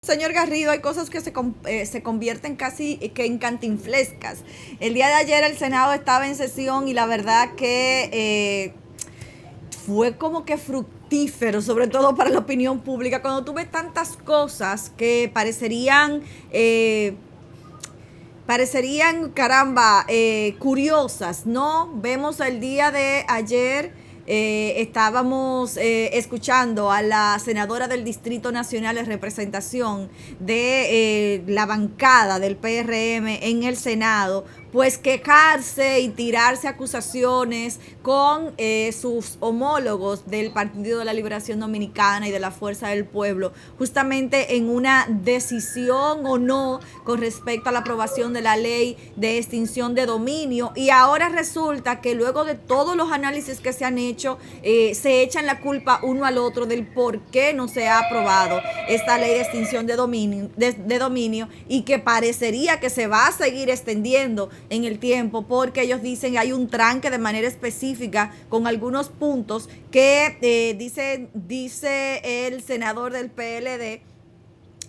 Señor Garrido, hay cosas que se convierten casi que en cantinflescas. El día de ayer el Senado estaba en sesión y la verdad que fue como que fructífero, sobre todo para la opinión pública, cuando tuve tantas cosas que parecerían, caramba, curiosas, ¿no? Vemos el día de ayer, estábamos escuchando a la senadora del Distrito Nacional en representación de la bancada del PRM en el Senado, pues quejarse y tirarse acusaciones con sus homólogos del Partido de la Liberación Dominicana y de la Fuerza del Pueblo, justamente en una decisión o no con respecto a la aprobación de la ley de extinción de dominio. Y ahora resulta que luego de todos los análisis que se han hecho, se echan la culpa uno al otro del por qué no se ha aprobado esta ley de extinción de dominio y que parecería que se va a seguir extendiendo en el tiempo, porque ellos dicen que hay un tranque de manera específica con algunos puntos que dice el senador del PLD,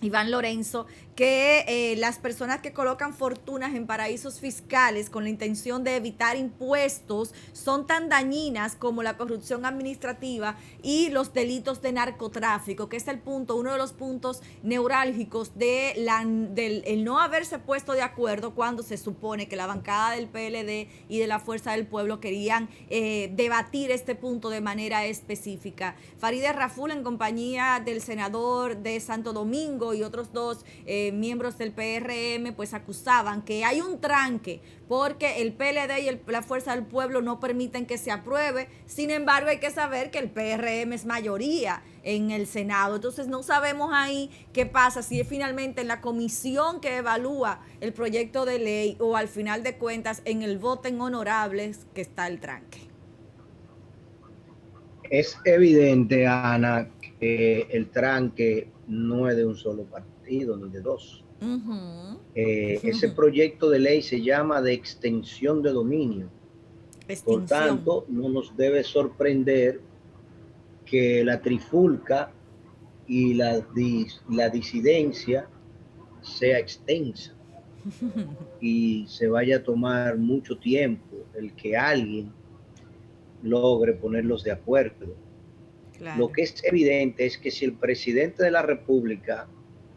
Iván Lorenzo, que las personas que colocan fortunas en paraísos fiscales con la intención de evitar impuestos son tan dañinas como la corrupción administrativa y los delitos de narcotráfico, que es uno de los puntos neurálgicos del el no haberse puesto de acuerdo cuando se supone que la bancada del PLD y de la Fuerza del Pueblo querían debatir este punto de manera específica. Farideh Raful, en compañía del senador de Santo Domingo y otros dos miembros del PRM, pues acusaban que hay un tranque porque el PLD y la Fuerza del Pueblo no permiten que se apruebe. Sin embargo, hay que saber que el PRM es mayoría en el Senado. Entonces no sabemos ahí qué pasa, si es finalmente en la comisión que evalúa el proyecto de ley o al final de cuentas en el voto en honorables que está el tranque. Es evidente, Ana, que el tranque no es de un solo partido ni de dos. Ese proyecto de ley se llama de extensión de dominio. Por tanto, no nos debe sorprender que la trifulca y la disidencia sea extensa y se vaya a tomar mucho tiempo el que alguien logre ponerlos de acuerdo. Claro. Lo que es evidente es que si el presidente de la República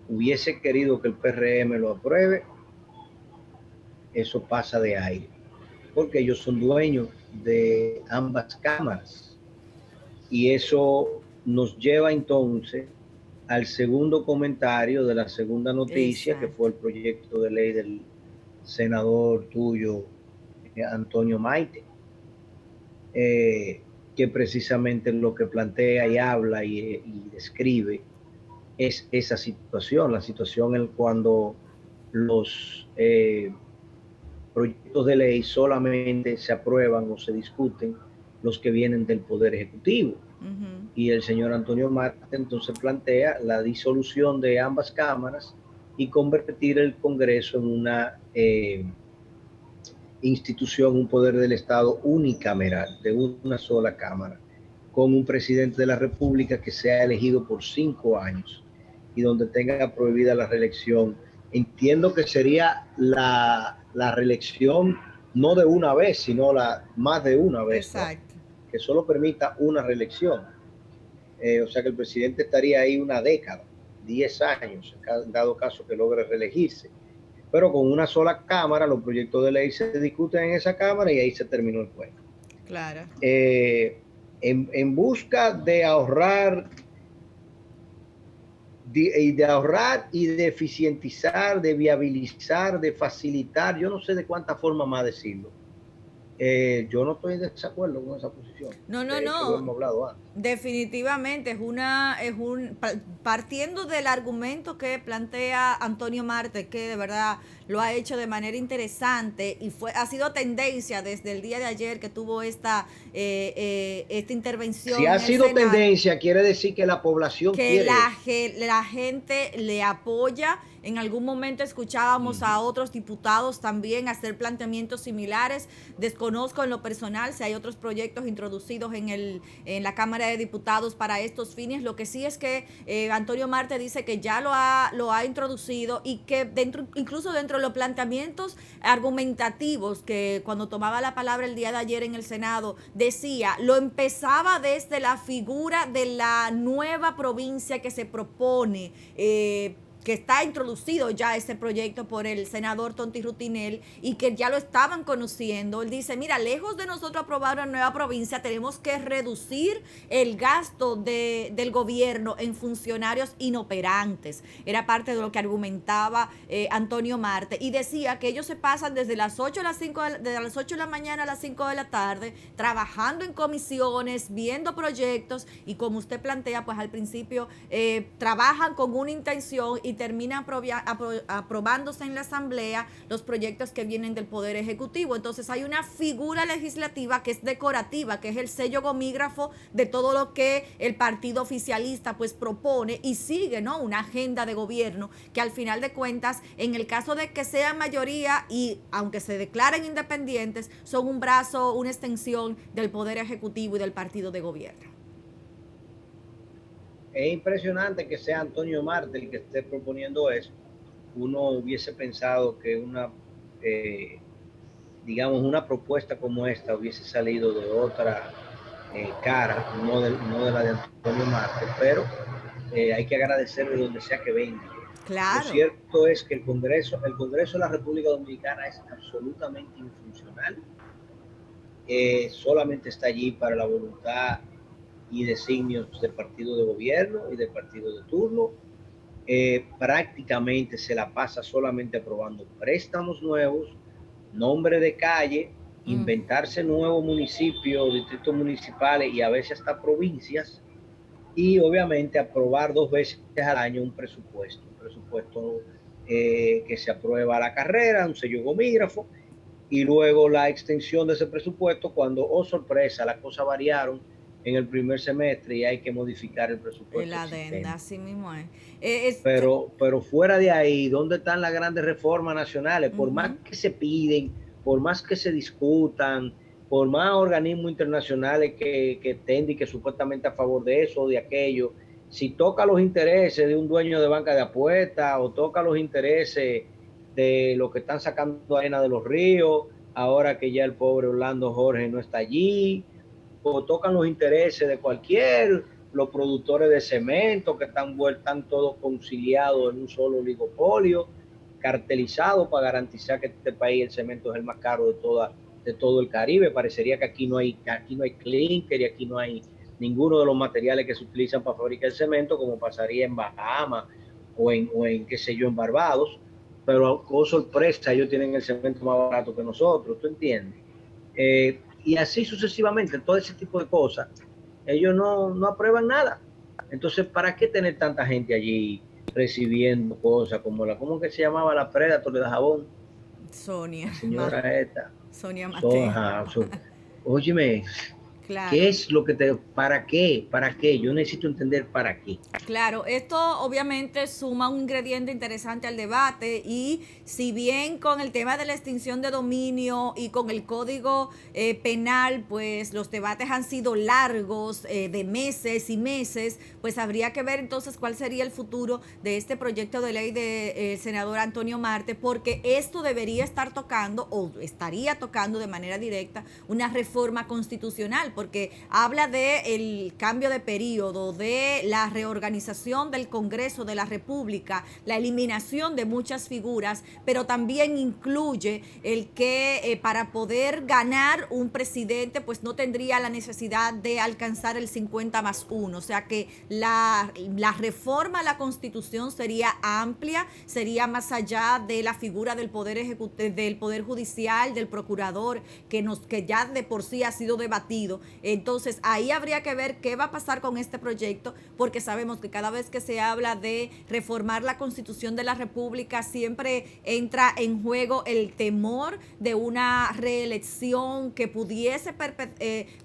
hubiese querido que el PRM lo apruebe, eso pasa de aire, porque ellos son dueños de ambas cámaras. Y eso nos lleva entonces al segundo comentario de la segunda noticia, exacto, que fue el proyecto de ley del senador tuyo, Antonio Maite, que precisamente lo que plantea y habla y describe es esa situación, la situación en cuando los proyectos de ley solamente se aprueban o se discuten los que vienen del Poder Ejecutivo. Y el señor Antonio Marte entonces plantea la disolución de ambas cámaras y convertir el Congreso en una institución, un poder del Estado unicameral, de una sola cámara, con un presidente de la República que sea elegido por 5 años y donde tenga prohibida la reelección. Entiendo que sería la reelección no de una vez, sino más de una vez, exacto, ¿no? Que solo permita una reelección. O sea que el presidente estaría ahí una década, 10 años, en dado caso que logre reelegirse. Pero con una sola cámara, los proyectos de ley se discuten en esa cámara y ahí se terminó el juego. Claro. En busca de ahorrar y de eficientizar, de viabilizar, de facilitar, yo no sé de cuánta forma más decirlo. Yo no estoy de desacuerdo con esa posición. No. Lo hemos hablado antes. Definitivamente partiendo del argumento que plantea Antonio Marte, que de verdad lo ha hecho de manera interesante y ha sido tendencia desde el día de ayer que tuvo esta intervención. Si ha sido Senado, tendencia, quiere decir que la población quiere. La gente le apoya. En algún momento escuchábamos a otros diputados también hacer planteamientos similares, desconozco en lo personal si hay otros proyectos introducidos en la Cámara de Diputados para estos fines. Lo que sí es que Antonio Marte dice que ya lo ha introducido y que incluso dentro de los planteamientos argumentativos que cuando tomaba la palabra el día de ayer en el Senado decía, lo empezaba desde la figura de la nueva provincia que se propone, que está introducido ya este proyecto por el senador Tonti Rutinel y que ya lo estaban conociendo. Él dice, mira, lejos de nosotros aprobar una nueva provincia, tenemos que reducir el gasto del gobierno en funcionarios inoperantes. Era parte de lo que argumentaba Antonio Marte y decía que ellos se pasan desde las 8 a las 5 de las 8 de la mañana a las 5 de la tarde trabajando en comisiones, viendo proyectos y como usted plantea, pues al principio trabajan con una intención y termina aprobándose en la Asamblea los proyectos que vienen del Poder Ejecutivo. Entonces hay una figura legislativa que es decorativa, que es el sello gomígrafo de todo lo que el partido oficialista pues propone y sigue, ¿no?, una agenda de gobierno que al final de cuentas, en el caso de que sean mayoría y aunque se declaren independientes, son un brazo, una extensión del Poder Ejecutivo y del partido de gobierno. Es impresionante que sea Antonio Marte el que esté proponiendo eso. Uno hubiese pensado que digamos, una propuesta como esta hubiese salido de otra cara, no de la de Antonio Marte, pero hay que agradecer de donde sea que venga. Claro. Lo cierto es que el Congreso de la República Dominicana es absolutamente infuncional. Solamente está allí para la voluntad y designios del partido de gobierno y del partido de turno. Prácticamente se la pasa solamente aprobando préstamos nuevos, nombre de calle, inventarse nuevos municipios, distritos municipales y a veces hasta provincias, y obviamente aprobar 2 veces al año un presupuesto que se aprueba a la carrera, un sello gomígrafo, y luego la extensión de ese presupuesto cuando, oh sorpresa, las cosas variaron en el primer semestre y hay que modificar el presupuesto. La adenda, así mismo es. Pero fuera de ahí, ¿dónde están las grandes reformas nacionales? Por más que se piden, por más que se discutan, por más organismos internacionales que estén y que supuestamente a favor de eso o de aquello, si toca los intereses de un dueño de banca de apuestas o toca los intereses de los que están sacando arena de los ríos, ahora que ya el pobre Orlando Jorge no está allí, o tocan los intereses de los productores de cemento que están todos conciliados en un solo oligopolio, cartelizado para garantizar que este país el cemento es el más caro de todo el Caribe. Parecería que aquí no hay clinker y aquí no hay ninguno de los materiales que se utilizan para fabricar el cemento, como pasaría en Bahamas o en qué sé yo, en Barbados, pero con sorpresa ellos tienen el cemento más barato que nosotros, ¿tú entiendes? Y así sucesivamente, todo ese tipo de cosas, ellos no aprueban nada. Entonces, ¿para qué tener tanta gente allí recibiendo cosas como ¿cómo que se llamaba la Predator de Dajabón? Sonia. La señora esta. Sonia Mateo. Óyeme, claro. ¿Qué es lo que para qué? ¿Para qué? Yo necesito entender para qué. Claro, esto obviamente suma un ingrediente interesante al debate y si bien con el tema de la extinción de dominio y con el código penal, pues los debates han sido largos, de meses y meses, pues habría que ver entonces cuál sería el futuro de este proyecto de ley del senador Antonio Marte, porque esto debería estar tocando o estaría tocando de manera directa una reforma constitucional, porque habla del cambio de periodo, de la reorganización del Congreso de la República, la eliminación de muchas figuras, pero también incluye el que para poder ganar un presidente pues no tendría la necesidad de alcanzar el 50+1, o sea que la reforma a la Constitución sería amplia, sería más allá de la figura del Poder Ejecutivo, del Poder Judicial, del Procurador, que ya de por sí ha sido debatido, Entonces, ahí habría que ver qué va a pasar con este proyecto, porque sabemos que cada vez que se habla de reformar la Constitución de la República, siempre entra en juego el temor de una reelección que pudiese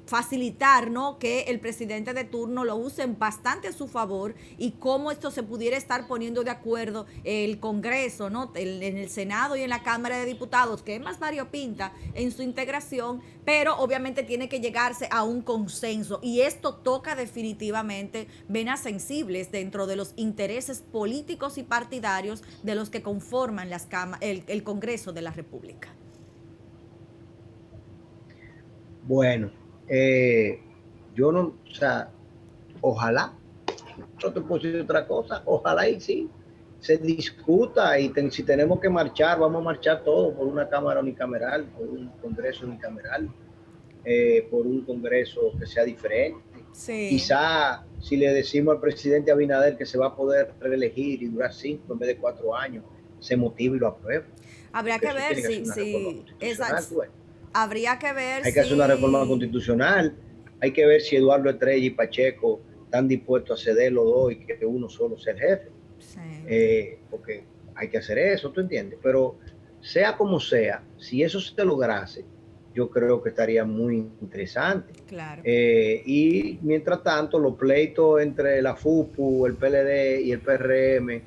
facilitar, ¿no?, que el presidente de turno lo use bastante a su favor, y cómo esto se pudiera estar poniendo de acuerdo el Congreso, ¿no?, en el Senado y en la Cámara de Diputados, que es más variopinta en su integración, pero obviamente tiene que llegarse a un consenso, y esto toca definitivamente venas sensibles dentro de los intereses políticos y partidarios de los que conforman el Congreso de la República. Bueno, yo no, o sea, ojalá, no te puedo decir otra cosa, ojalá y sí, se discuta, y si tenemos que marchar, vamos a marchar todos por una Cámara unicameral, por un Congreso unicameral, por un Congreso que sea diferente. Sí. Quizá si le decimos al presidente Abinader que se va a poder reelegir y durar 5 en vez de 4 años, se motive y lo apruebe. Habría que ver si habría que ver hay que hacer una reforma constitucional, hay que ver si Eduardo Estrella y Pacheco están dispuestos a ceder los dos y que uno solo sea el jefe. Sí. Porque hay que hacer eso, ¿tú entiendes? Pero sea como sea, si eso se lograse, yo creo que estaría muy interesante. Claro. Y mientras tanto, los pleitos entre la FUPU, el PLD y el PRM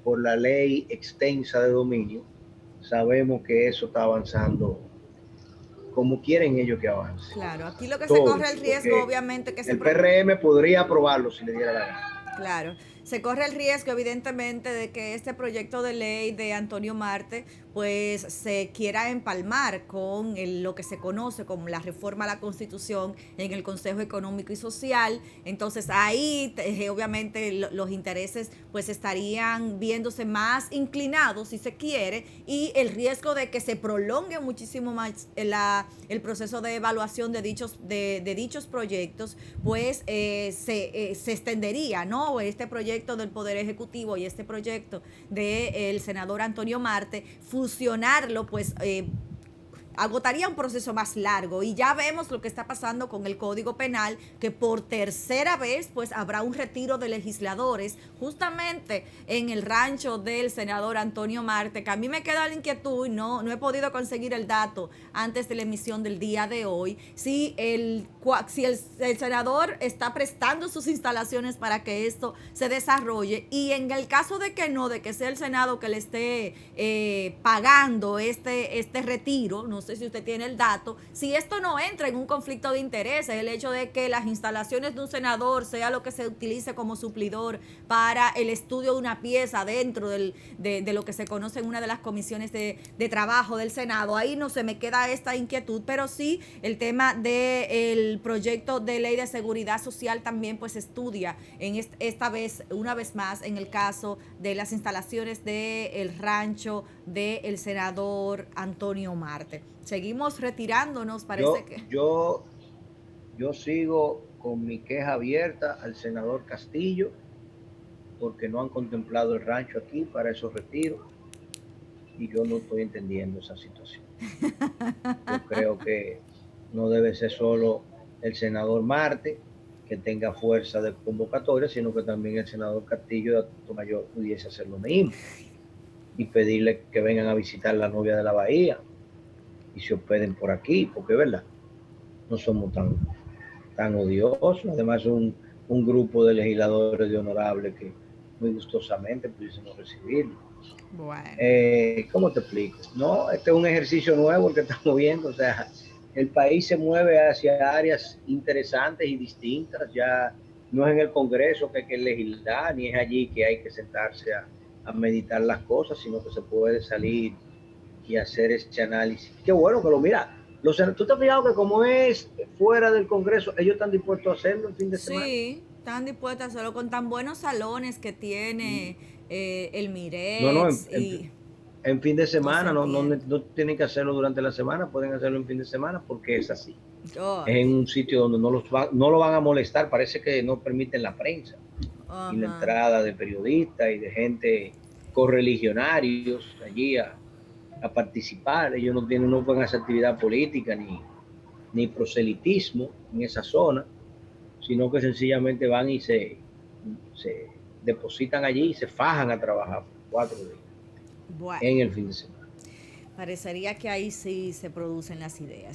por la ley extensa de dominio, sabemos que eso está avanzando como quieren ellos que avance. Claro, aquí lo que se corre el riesgo, obviamente, que el PRM podría aprobarlo si le diera la gana. Claro, se corre el riesgo, evidentemente, de que este proyecto de ley de Antonio Marte pues se quiera empalmar con lo que se conoce como la reforma a la Constitución en el Consejo Económico y Social. Entonces ahí obviamente los intereses pues estarían viéndose más inclinados, si se quiere, y el riesgo de que se prolongue muchísimo más el proceso de evaluación de dichos proyectos, pues se extendería, ¿no? Este proyecto del Poder Ejecutivo y este proyecto del senador Antonio Marte, fusionarlo, pues agotaría un proceso más largo, y ya vemos lo que está pasando con el Código Penal, que por tercera vez pues habrá un retiro de legisladores justamente en el rancho del senador Antonio Marte, que a mí me queda la inquietud y no he podido conseguir el dato antes de la emisión del día de hoy, si el senador está prestando sus instalaciones para que esto se desarrolle, y en el caso de que no, de que sea el Senado que le esté pagando este retiro, no sé si usted tiene el dato, si esto no entra en un conflicto de intereses, el hecho de que las instalaciones de un senador sea lo que se utilice como suplidor para el estudio de una pieza dentro de lo que se conoce en una de las comisiones de trabajo del Senado, ahí no se me queda esta inquietud, pero sí el tema del proyecto de ley de seguridad social también pues estudia una vez más en el caso de las instalaciones del rancho del senador Antonio Marte. Seguimos retirándonos, parece que... Yo sigo con mi queja abierta al senador Castillo, porque no han contemplado el rancho aquí para esos retiros, y yo no estoy entendiendo esa situación. Yo creo que no debe ser solo el senador Marte que tenga fuerza de convocatoria, sino que también el senador Castillo de Atomayor pudiese hacer lo mismo y pedirle que vengan a visitar la novia de la Bahía y se hospeden por aquí, porque es verdad, no somos tan odiosos. Además, un grupo de legisladores de honorables que muy gustosamente pudiésemos recibirlo. Bueno. ¿Cómo te explico? No, este es un ejercicio nuevo el que estamos viendo. O sea, el país se mueve hacia áreas interesantes y distintas. Ya no es en el Congreso que hay que legislar, ni es allí que hay que sentarse a meditar las cosas, sino que se puede salir y hacer ese análisis. Qué bueno que lo mira. ¿Tú te has fijado que como es fuera del Congreso, ellos están dispuestos a hacerlo el fin de semana? Sí, están dispuestos a hacerlo con tan buenos salones que tiene el Mirex. No, en fin de semana, no tienen que hacerlo durante la semana, pueden hacerlo en fin de semana porque es así. Es en un sitio donde no lo van a molestar, parece que no permiten la prensa y la entrada de periodistas y de gente correligionarios allí a participar. Ellos no pueden hacer actividad política ni proselitismo en esa zona, sino que sencillamente van y se depositan allí y se fajan a trabajar 4 días Bueno, en el fin de semana. parecería que ahí sí se producen las ideas.